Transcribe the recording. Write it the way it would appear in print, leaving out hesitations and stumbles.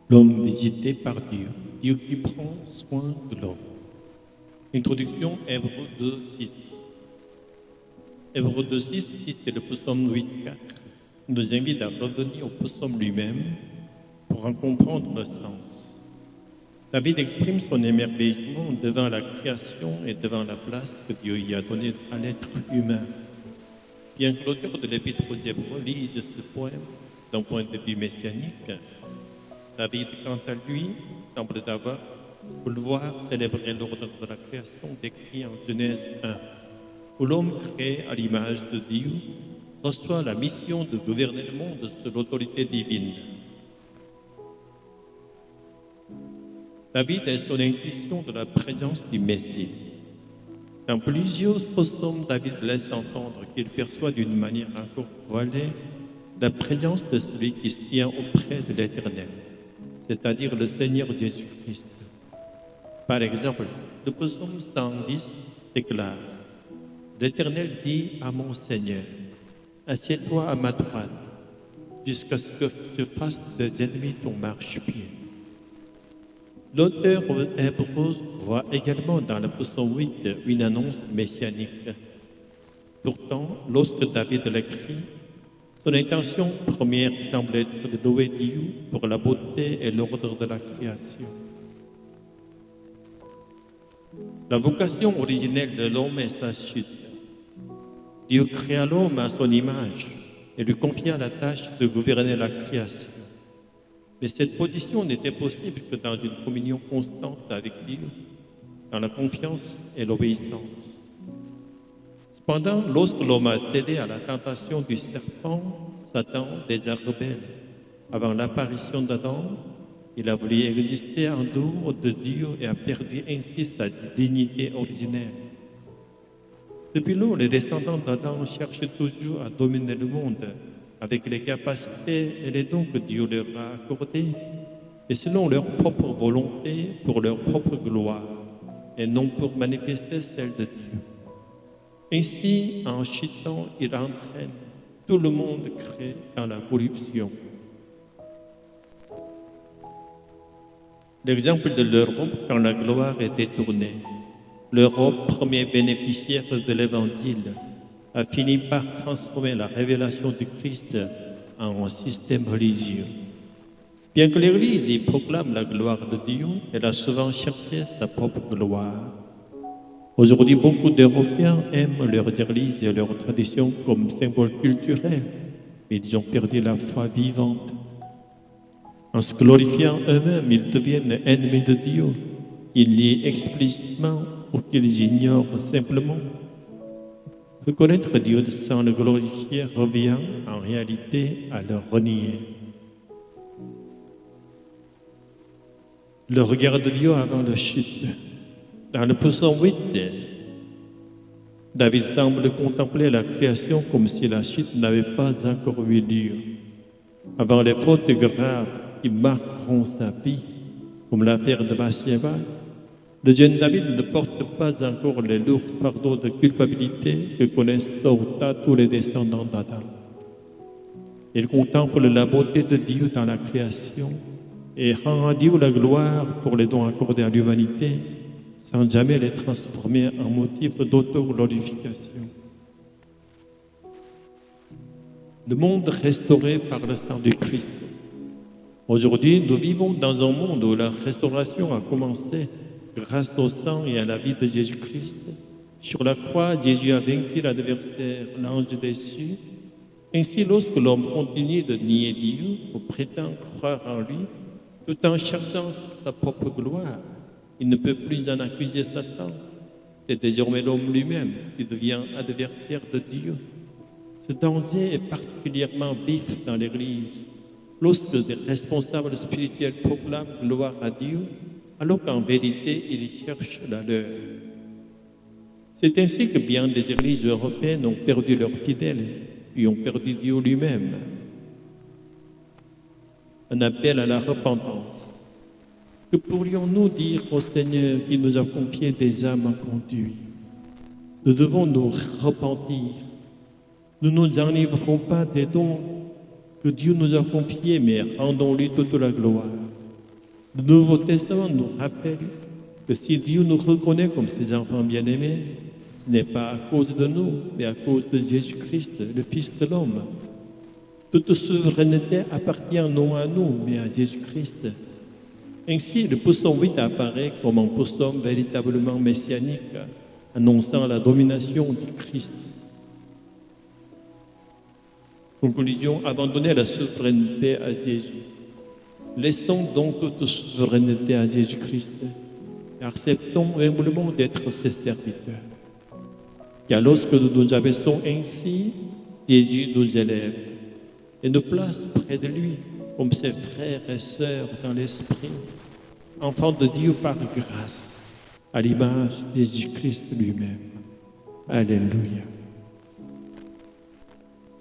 L'homme visité par Dieu, Dieu qui prend soin de l'homme. Introduction, Hébreux 2, 6. Hébreux 2, 6 cite le psaume 8, 4, nous invite à revenir au psaume lui-même pour en comprendre le sens. David exprime son émerveillement devant la création et devant la place que Dieu y a donnée à l'être humain. Bien que l'auteur de l'Épître aux Hébreux lise ce poème d'un point de vue messianique, David, quant à lui, semble d'abord vouloir célébrer l'ordre de la création décrit en Genèse 1, où l'homme créé à l'image de Dieu reçoit la mission de gouverner le monde sous l'autorité divine. David est son intuition de la présence du Messie. Dans plusieurs psaumes, David laisse entendre qu'il perçoit d'une manière encore voilée la présence de celui qui se tient auprès de l'Éternel, c'est-à-dire le Seigneur Jésus-Christ. Par exemple, le psaume 110 déclare « L'Éternel dit à mon Seigneur, assieds-toi à ma droite, jusqu'à ce que je fasse des ennemis ton marchepied. » L'auteur hébreu voit également dans le psaume 8 une annonce messianique. Pourtant, lorsque David l'écrit, son intention première semble être de louer Dieu pour la beauté et l'ordre de la création. La vocation originelle de l'homme est sa chute. Dieu créa l'homme à son image et lui confia la tâche de gouverner la création. Mais cette position n'était possible que dans une communion constante avec Dieu, dans la confiance et l'obéissance. Cependant, lorsque l'homme a cédé à la tentation du serpent, Satan, déjà rebelle, avant l'apparition d'Adam, il a voulu exister en dehors de Dieu et a perdu ainsi sa dignité originelle. Depuis lors, les descendants d'Adam cherchent toujours à dominer le monde avec les capacités et les dons que Dieu leur a accordés, et selon leur propre volonté, pour leur propre gloire, et non pour manifester celle de Dieu. Ainsi, en chutant, il entraîne tout le monde créé dans la corruption. L'exemple de l'Europe quand la gloire est détournée. L'Europe, premier bénéficiaire de l'Évangile, a fini par transformer la révélation du Christ en un système religieux. Bien que l'Église y proclame la gloire de Dieu, elle a souvent cherché sa propre gloire. Aujourd'hui, beaucoup d'Européens aiment leurs églises et leurs traditions comme symbole culturel, mais ils ont perdu la foi vivante. En se glorifiant eux-mêmes, ils deviennent ennemis de Dieu. Ils lient explicitement ou qu'ils ignorent simplement. Reconnaître Dieu sans le glorifier revient en réalité à le renier. Le regard de Dieu avant la chute. Dans le psaume 8, David semble contempler la création comme si la chute n'avait pas encore eu lieu. Avant les fautes graves qui marqueront sa vie, comme l'affaire de Bathsheba, le jeune David ne porte pas encore les lourds fardeaux de culpabilité que connaissent tôt ou tard tous les descendants d'Adam. Il contemple la beauté de Dieu dans la création et rend à Dieu la gloire pour les dons accordés à l'humanité, sans jamais les transformer en motif d'autoglorification. Le monde restauré par le sang du Christ. Aujourd'hui, nous vivons dans un monde où la restauration a commencé grâce au sang et à la vie de Jésus-Christ. Sur la croix, Jésus a vaincu l'adversaire, l'ange déchu. Ainsi, lorsque l'homme continue de nier Dieu ou prétend croire en lui, tout en cherchant sa propre gloire, il ne peut plus en accuser Satan. C'est désormais l'homme lui-même qui devient adversaire de Dieu. Ce danger est particulièrement vif dans l'Église, lorsque des responsables spirituels proclament gloire à Dieu, alors qu'en vérité, ils cherchent la leur. C'est ainsi que bien des églises européennes ont perdu leurs fidèles et ont perdu Dieu lui-même. Un appel à la repentance. Que pourrions-nous dire au Seigneur qui nous a confié des âmes à conduire? Nous devons nous repentir. Nous ne nous enivrerons pas des dons que Dieu nous a confiés, mais rendons-lui toute la gloire. Le Nouveau Testament nous rappelle que si Dieu nous reconnaît comme ses enfants bien-aimés, ce n'est pas à cause de nous, mais à cause de Jésus-Christ, le Fils de l'homme. Toute souveraineté appartient non à nous, mais à Jésus-Christ. Ainsi, le psaume 8 apparaît comme un psaume véritablement messianique, annonçant la domination du Christ. Conclusion, abandonnez la souveraineté à Jésus. Laissons donc toute souveraineté à Jésus-Christ et acceptons humblement d'être ses serviteurs. Car lorsque nous nous abaissons ainsi, Jésus nous élève et nous place près de lui comme ses frères et sœurs dans l'esprit, enfants de Dieu par grâce, à l'image de Jésus-Christ lui-même. Alléluia.